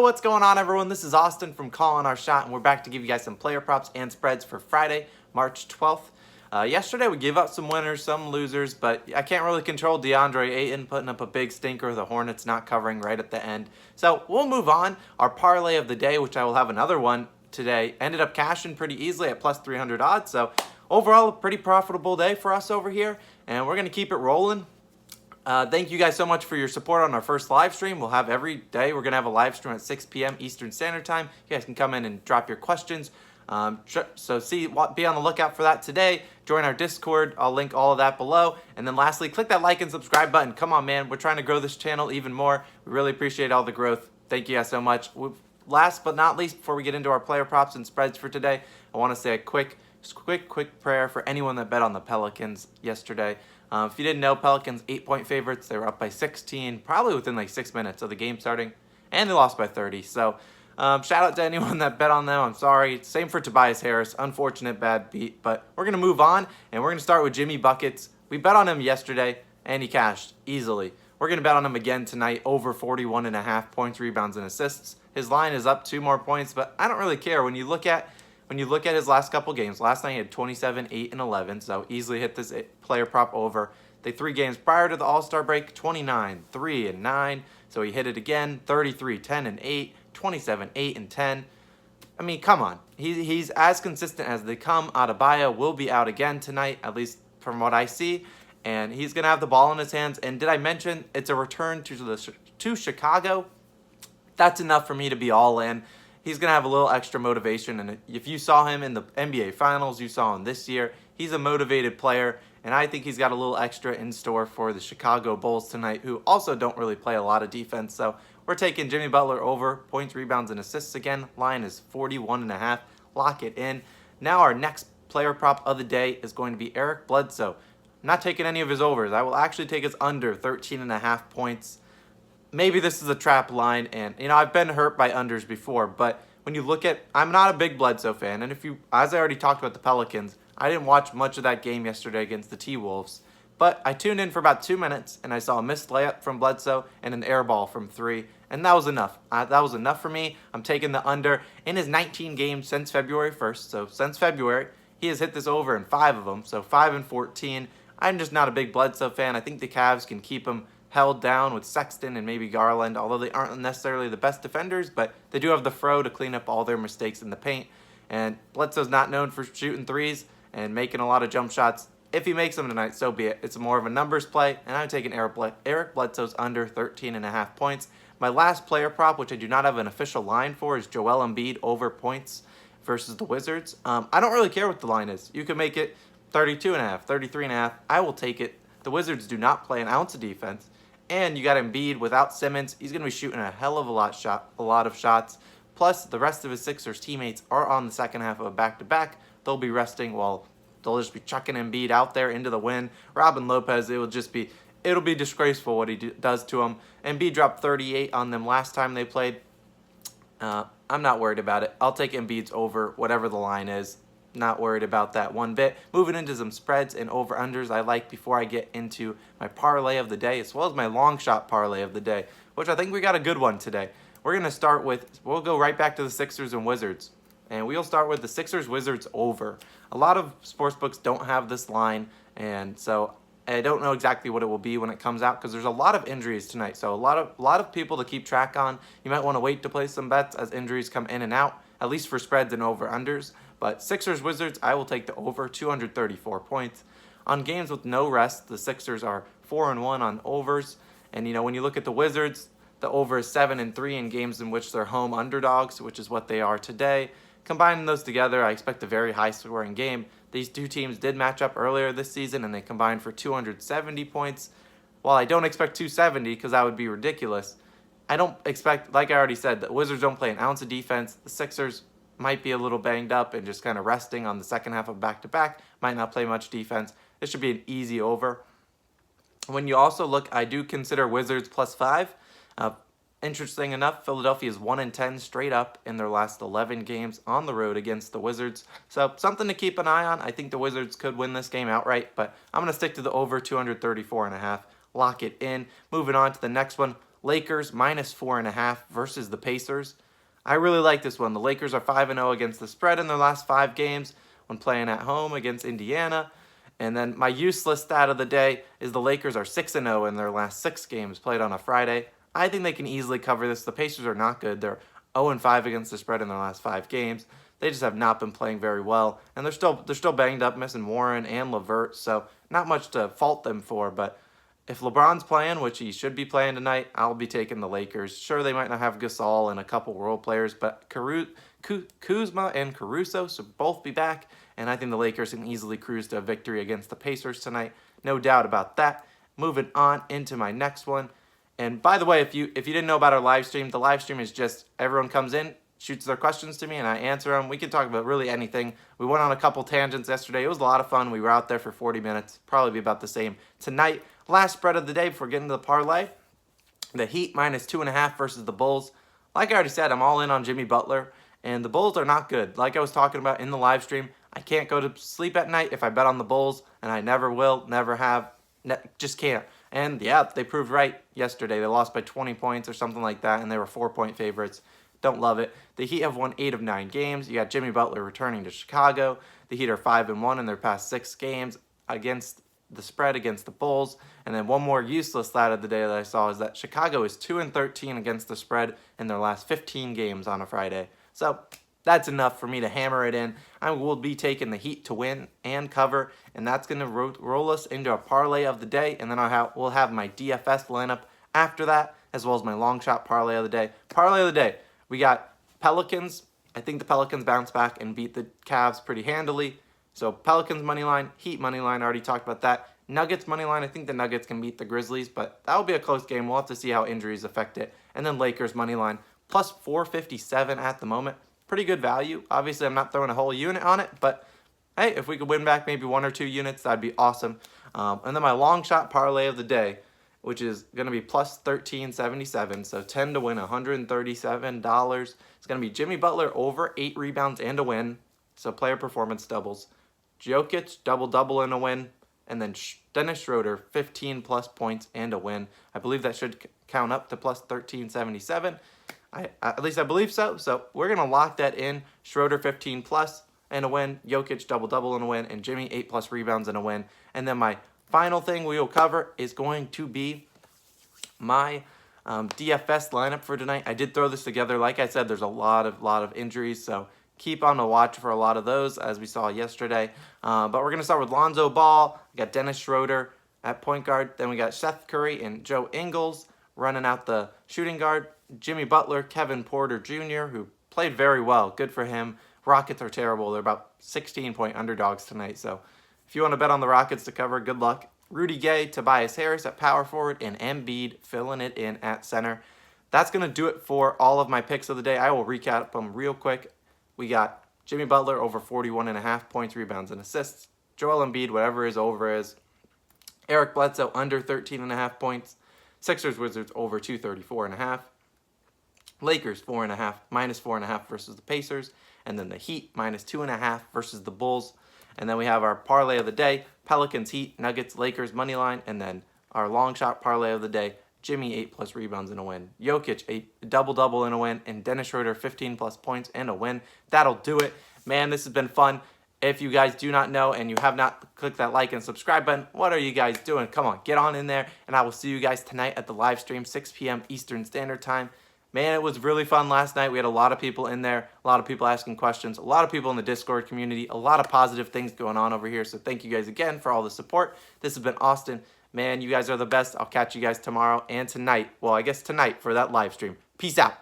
what's going on, everyone? This is Austin from Calling Our Shot, and we're back to give you guys some player props and spreads for Friday, March 12th. Yesterday we gave up some winners, some losers, but I can't really control DeAndre Ayton putting up a big stinker, the Hornets not covering right at the end. So we'll move on. Our parlay of the day, which I will have another one today, ended up cashing pretty easily at plus 300 odds. So overall, a pretty profitable day for us over here, and we're going to keep it rolling. Thank you guys so much for your support on our first live stream. We'll have every day. We're going to have a live stream at 6 p.m. Eastern Standard Time. You guys can come in and drop your questions. So be on the lookout for that today. Join our Discord. I'll link all of that below. And then lastly, click that like and subscribe button. Come on, man. We're trying to grow this channel even more. We really appreciate all the growth. Thank you guys so much. Last but not least, before we get into our player props and spreads for today, I want to say a quick prayer for anyone that bet on the Pelicans yesterday. If you didn't know, Pelicans 8-point favorites. They were up by 16, probably within like 6 minutes of the game starting, and they lost by 30. So shout out to anyone that bet on them. I'm sorry. Same for Tobias Harris. Unfortunate bad beat, but we're going to move on, and we're going to start with Jimmy Buckets. We bet on him yesterday, and he cashed easily. We're going to bet on him again tonight, over 41.5 points, rebounds, and assists. His line is up 2 more points, but I don't really care. When you look at his last couple games, last night he had 27, 8, and 11, so easily hit this player prop over. The 3 games prior to the All-Star break, 29, 3, and 9, so he hit it again, 33, 10, and 8, 27, 8, and 10. I mean, come on. He's as consistent as they come. Adebayo will be out again tonight, at least from what I see, and he's going to have the ball in his hands. And did I mention it's a return to Chicago? That's enough for me to be all in. He's going to have a little extra motivation, and if you saw him in the NBA Finals, you saw him this year, he's a motivated player, and I think he's got a little extra in store for the Chicago Bulls tonight, who also don't really play a lot of defense. So we're taking Jimmy Butler over points, rebounds, and assists again. Line is 41.5. Lock it in. Now our next player prop of the day is going to be Eric Bledsoe. I'm not taking any of his overs. I will actually take his under 13.5 points. Maybe this is a trap line, and I've been hurt by unders before, but when you look at, I'm not a big Bledsoe fan, and as I already talked about the Pelicans, I didn't watch much of that game yesterday against the T-Wolves, but I tuned in for about 2 minutes, and I saw a missed layup from Bledsoe and an air ball from 3, and that was enough. That was enough for me. I'm taking the under in his 19 games since February 1st, so since February, he has hit this over in 5 of them, so 5 and 14. I'm just not a big Bledsoe fan. I think the Cavs can keep him held down with Sexton and maybe Garland, although they aren't necessarily the best defenders, but they do have the fro to clean up all their mistakes in the paint. And Bledsoe's not known for shooting threes and making a lot of jump shots. If he makes them tonight, so be it. It's more of a numbers play, and I'm taking Eric Bledsoe's under 13.5 points. My last player prop, which I do not have an official line for, is Joel Embiid over points versus the Wizards. I don't really care what the line is. You can make it 32.5, 33.5. I will take it. The Wizards do not play an ounce of defense. And you got Embiid without Simmons. He's going to be shooting a hell of a lot of shots. Plus, the rest of his Sixers teammates are on the second half of a back-to-back. They'll be resting while they'll just be chucking Embiid out there into the wind. Robin Lopez, it'll be disgraceful what he does to him. Embiid dropped 38 on them last time they played. I'm not worried about it. I'll take Embiid's over whatever the line is. Not worried about that one bit. Moving into some spreads and over-unders I like before I get into my parlay of the day, as well as my long shot parlay of the day, which I think we got a good one today. We'll go right back to the Sixers and Wizards, and we'll start with the Sixers-Wizards over. A lot of sportsbooks don't have this line, and so I don't know exactly what it will be when it comes out because there's a lot of injuries tonight, so a lot of people to keep track on. You might want to wait to place some bets as injuries come in and out, at least for spreads and over-unders. But Sixers-Wizards, I will take the over 234 points. On games with no rest, the Sixers are 4-1 on overs. And, when you look at the Wizards, the over is 7-3 in games in which they're home underdogs, which is what they are today. Combining those together, I expect a very high-scoring game. These two teams did match up earlier this season, and they combined for 270 points. While I don't expect 270, because that would be ridiculous, I don't expect, like I already said, the Wizards don't play an ounce of defense. The Sixers might be a little banged up and just kind of resting on the second half of back-to-back. Might not play much defense. This should be an easy over. When you also look, I do consider Wizards +5. Interesting enough, Philadelphia is 1-10 straight up in their last 11 games on the road against the Wizards. So something to keep an eye on. I think the Wizards could win this game outright, but I'm going to stick to the over 234.5. Lock it in. Moving on to the next one. Lakers -4.5 versus the Pacers. I really like this one. The Lakers are 5-0 against the spread in their last 5 games when playing at home against Indiana. And then my useless stat of the day is the Lakers are 6-0 in their last 6 games played on a Friday. I think they can easily cover this. The Pacers are not good. They're 0-5 against the spread in their last 5 games. They just have not been playing very well, and they're still banged up, missing Warren and LeVert, so not much to fault them for. But if LeBron's playing, which he should be playing tonight, I'll be taking the Lakers. Sure, they might not have Gasol and a couple role players, but Kuzma and Caruso should both be back, and I think the Lakers can easily cruise to a victory against the Pacers tonight. No doubt about that. Moving on into my next one. And by the way, if you didn't know about our live stream, the live stream is just everyone comes in, shoots their questions to me, and I answer them. We can talk about really anything. We went on a couple tangents yesterday. It was a lot of fun. We were out there for 40 minutes. Probably be about the same tonight. Last spread of the day before getting to the parlay. The Heat -2.5 versus the Bulls. Like I already said, I'm all in on Jimmy Butler, and the Bulls are not good. Like I was talking about in the live stream, I can't go to sleep at night if I bet on the Bulls, and I never will, never have, just can't. And yeah, they proved right yesterday. They lost by 20 points or something like that, and they were 4-point favorites. Don't love it. The Heat have won 8 of 9 games. You got Jimmy Butler returning to Chicago. The Heat are 5-1 in their past 6 games against the spread against the Bulls. And then one more useless stat of the day that I saw is that Chicago is 2-13 against the spread in their last 15 games on a Friday. So that's enough for me to hammer it in. I will be taking the Heat to win and cover, and that's going to roll us into a parlay of the day. And then we'll have my DFS lineup after that, as well as my long shot parlay of the day. Parlay of the day. We got Pelicans. I think the Pelicans bounce back and beat the Cavs pretty handily. So Pelicans money line, Heat money line, I already talked about that. Nuggets money line, I think the Nuggets can beat the Grizzlies, but that will be a close game. We'll have to see how injuries affect it. And then Lakers money line, plus 457 at the moment. Pretty good value. Obviously, I'm not throwing a whole unit on it, but hey, if we could win back maybe 1 or 2 units, that'd be awesome. And then my long shot parlay of the day, which is going to be plus 1377, so 10 to win, $137. It's going to be Jimmy Butler over 8 rebounds and a win, so player performance doubles. Jokic, double-double and a win, and then Dennis Schroeder, 15-plus points and a win. I believe that should count up to plus 1377. At least I believe so. So we're going to lock that in. Schroeder, 15-plus and a win. Jokic, double-double and a win, and Jimmy, 8-plus rebounds and a win. And then my final thing we will cover is going to be my DFS lineup for tonight. I did throw this together. Like I said, there's a lot of injuries, so keep on the watch for a lot of those, as we saw yesterday. But we're going to start with Lonzo Ball. We got Dennis Schroeder at point guard. Then we got Seth Curry and Joe Ingles running out the shooting guard. Jimmy Butler, Kevin Porter Jr., who played very well. Good for him. Rockets are terrible. They're about 16-point underdogs tonight, so if you want to bet on the Rockets to cover, good luck. Rudy Gay, Tobias Harris at power forward, and Embiid filling it in at center. That's going to do it for all of my picks of the day. I will recap them real quick. We got Jimmy Butler over 41.5 points, rebounds, and assists. Joel Embiid, whatever his over is. Eric Bledsoe under 13.5 points. Sixers Wizards over 234.5. Lakers -4.5 versus the Pacers. And then the Heat -2.5 versus the Bulls. And then we have our parlay of the day, Pelicans, Heat, Nuggets, Lakers, money line. And then our long shot parlay of the day, Jimmy, 8-plus rebounds and a win. Jokic, a double-double and a win. And Dennis Schroeder, 15-plus points and a win. That'll do it. Man, this has been fun. If you guys do not know and you have not clicked that like and subscribe button, what are you guys doing? Come on, get on in there. And I will see you guys tonight at the live stream, 6 p.m. Eastern Standard Time. Man, it was really fun last night. We had a lot of people in there, a lot of people asking questions, a lot of people in the Discord community, a lot of positive things going on over here. So thank you guys again for all the support. This has been Austin. Man, you guys are the best. I'll catch you guys tomorrow and tonight. Well, I guess tonight for that live stream. Peace out.